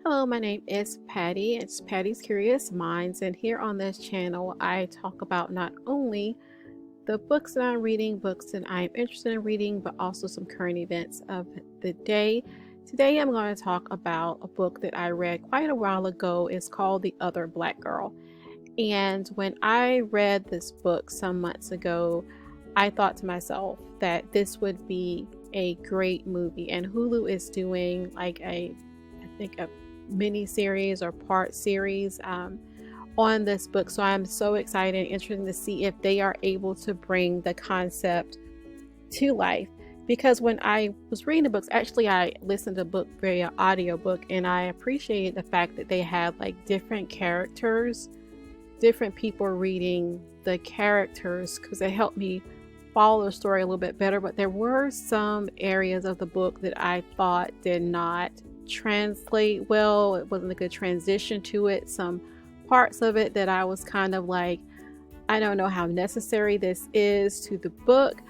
Hello, my name is Patty. It's Patty's Curious Minds, and here on this channel, I talk about not only the books that I'm reading, books that I'm interested in reading, but also some current events of the day. Today, I'm going to talk about a book that I read quite a while ago. It's called The Other Black Girl. And when I read this book some months ago, I thought to myself that this would be a great movie. And Hulu is doing like I think a mini series or part series on this book. So I'm so excited and interested to see if they are able to bring the concept to life. Because when I was reading the books, actually I listened to the book via audiobook, and I appreciated the fact that they had like different characters, different people reading the characters, because it helped me follow the story a little bit better. But there were some areas of the book that I thought did not translate well. It wasn't a good transition to it. Some parts of it that I was kind of like, I don't know how necessary this is to the book.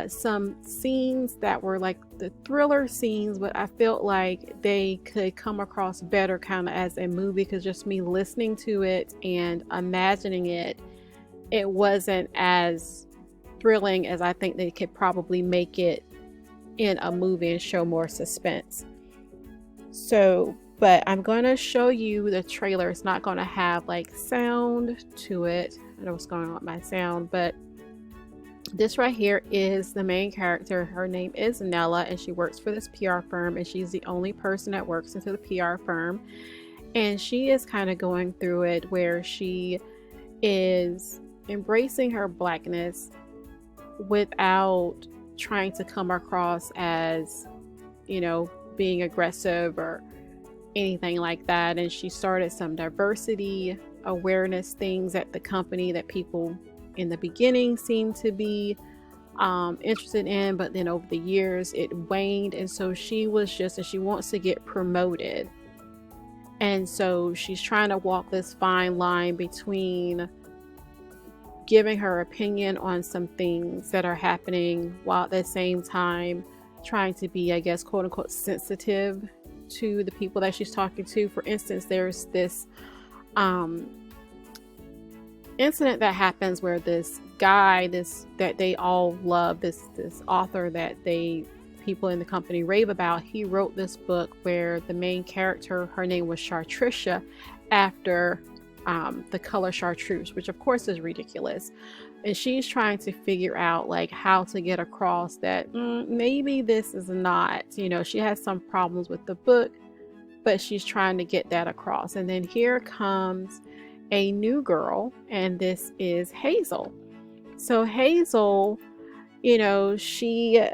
Some scenes that were like the thriller scenes, but I felt like they could come across better kind of as a movie, because just me listening to it and imagining it, it wasn't as thrilling as I think they could probably make it in a movie and show more suspense. So, but I'm going to show you the trailer. It's not going to have like sound to it. I don't know what's going on with my sound, but this right here is the main character. Her name is Nella, and she works for this PR firm, and she's the only person that works into the PR firm. And she is kind of going through it where she is embracing her blackness without trying to come across as, being aggressive or anything like that. And she started some diversity awareness things at the company that people in the beginning seemed to be interested in, but then over the years it waned. And so she wants to get promoted, and so she's trying to walk this fine line between giving her opinion on some things that are happening while at the same time trying to be, I guess, quote unquote, sensitive to the people that she's talking to. For instance, there's this incident that happens where this guy, that they all love, this author that people in the company rave about, he wrote this book where the main character, her name was Chartricia, after the color chartreuse, which of course is ridiculous. And she's trying to figure out like how to get across that maybe this is not, she has some problems with the book, but she's trying to get that across. And then here comes a new girl, and this is Hazel. So Hazel, she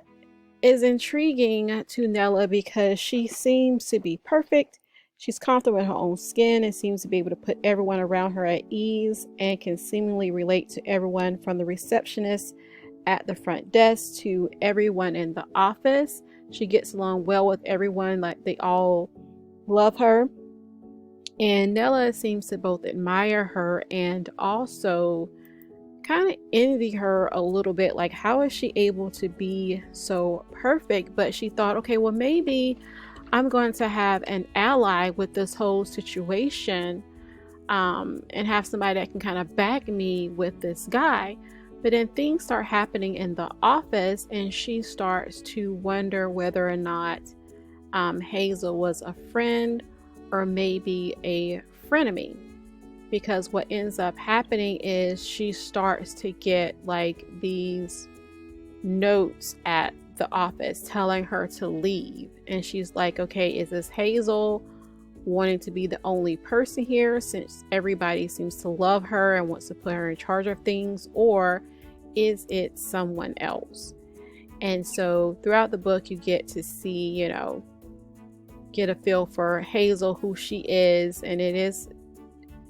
is intriguing to Nella because she seems to be perfect. She's comfortable in her own skin and seems to be able to put everyone around her at ease, and can seemingly relate to everyone from the receptionist at the front desk to everyone in the office. She gets along well with everyone, like they all love her. And Nella seems to both admire her and also kind of envy her a little bit. Like, how is she able to be so perfect? But she thought, okay, well, maybe I'm going to have an ally with this whole situation, and have somebody that can kind of back me with this guy. But then things start happening in the office, and she starts to wonder whether or not Hazel was a friend or maybe a frenemy. Because what ends up happening is she starts to get like these notes at the office telling her to leave, and she's like, okay, is this Hazel wanting to be the only person here since everybody seems to love her and wants to put her in charge of things, or is it someone else? And so throughout the book you get to see, get a feel for Hazel, who she is, and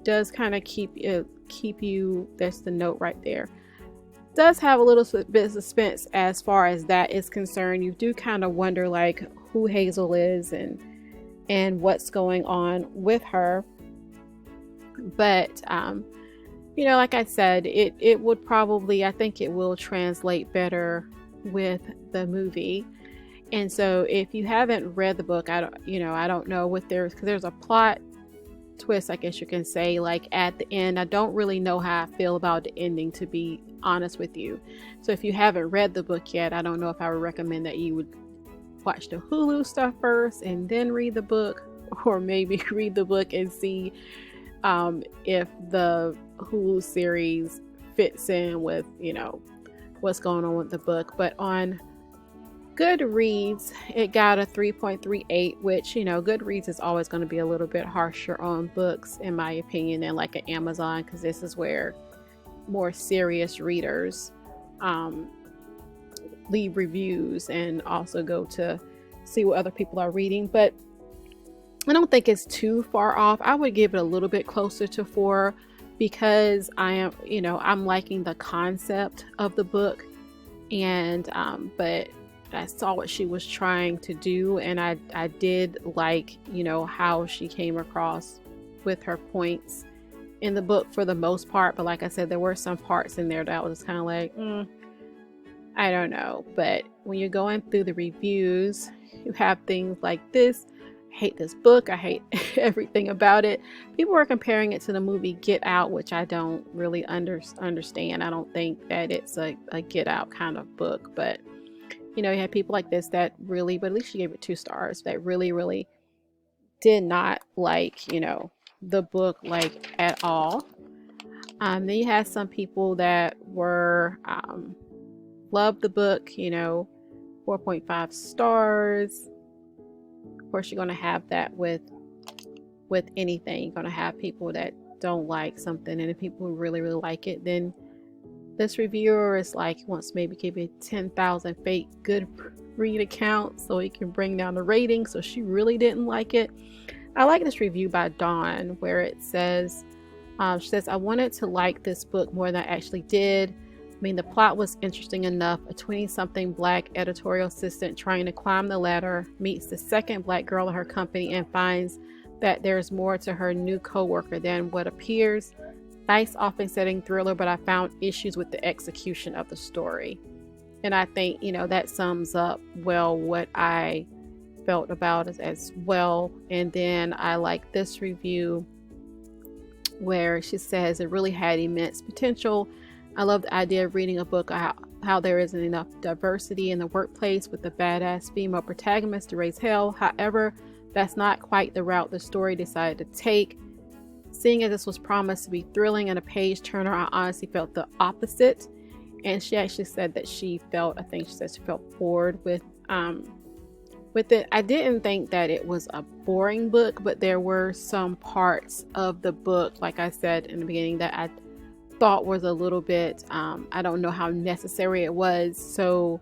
does kind of keep you, that's the note right there, does have a little bit of suspense as far as that is concerned. You do kind of wonder like who Hazel is and what's going on with her. But like I said, it would probably, I think it will translate better with the movie. And so if you haven't read the book, I don't know what because there's a plot twist, I guess you can say, like at the end. I don't really know how I feel about the ending, to be honest with you. So if you haven't read the book yet, I don't know if I would recommend that you would watch the Hulu stuff first and then read the book, or maybe read the book and see if the Hulu series fits in with, what's going on with the book. But on Goodreads, it got a 3.38, which, Goodreads is always going to be a little bit harsher on books, in my opinion, than like an Amazon, because this is where more serious readers leave reviews and also go to see what other people are reading. But I don't think it's too far off. I would give it a little bit closer to 4, because I'm liking the concept of the book, and but I saw what she was trying to do, and I did like, how she came across with her points in the book for the most part. But like I said, there were some parts in there that I was kind of like, I don't know. But when you're going through the reviews, you have things like this: I hate this book, I hate everything about it. People are comparing it to the movie Get Out, which I don't really understand. I don't think that it's a Get Out kind of book. But you have people like this that really, but at least she gave it 2 stars, that really, really did not like, the book like at all. Then you had some people that were loved the book, 4.5 stars. Of course, you're going to have that with anything. You're going to have people that don't like something, and if people who really, really like it, then this reviewer is like, wants maybe give me 10,000 fake Goodreads accounts so he can bring down the rating. So she really didn't like it. I like this review by Dawn, where it says, she says, I wanted to like this book more than I actually did. I mean, the plot was interesting enough. A 20-something Black editorial assistant trying to climb the ladder meets the second Black girl in her company and finds that there's more to her new coworker than what appears. Nice, often setting thriller, but I found issues with the execution of the story. And I think, that sums up well what I felt about it as well. And then I like this review where she says it really had immense potential. I love the idea of reading a book how there isn't enough diversity in the workplace with a badass female protagonist to raise hell. However, that's not quite the route the story decided to take. Seeing as this was promised to be thrilling and a page turner, I honestly felt the opposite. And she actually said that she felt bored with it. I didn't think that it was a boring book, but there were some parts of the book, like I said in the beginning, that I thought was a little bit, I don't know how necessary it was. So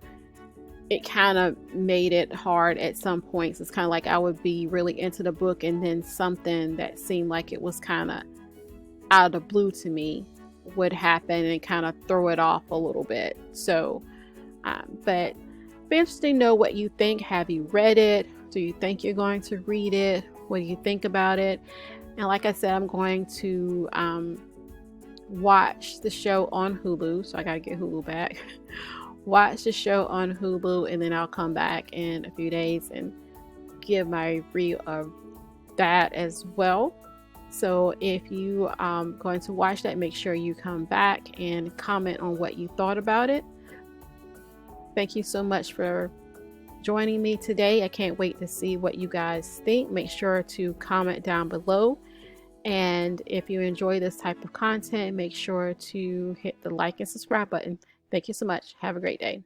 it kind of made it hard at some points. It's kind of like I would be really into the book, and then something that seemed like it was kind of out of the blue to me would happen and kind of throw it off a little bit. So but be interesting to know what you think. Have you read it? Do you think you're going to read it? What do you think about it? And like I said, I'm going to watch the show on Hulu, so I gotta get Hulu back. Watch the show on Hulu, and then I'll come back in a few days and give my review of that as well. So if you are going to watch that, make sure you come back and comment on what you thought about it. Thank you so much for joining me today. I can't wait to see what you guys think. Make sure to comment down below. And if you enjoy this type of content, make sure to hit the like and subscribe button. Thank you so much. Have a great day.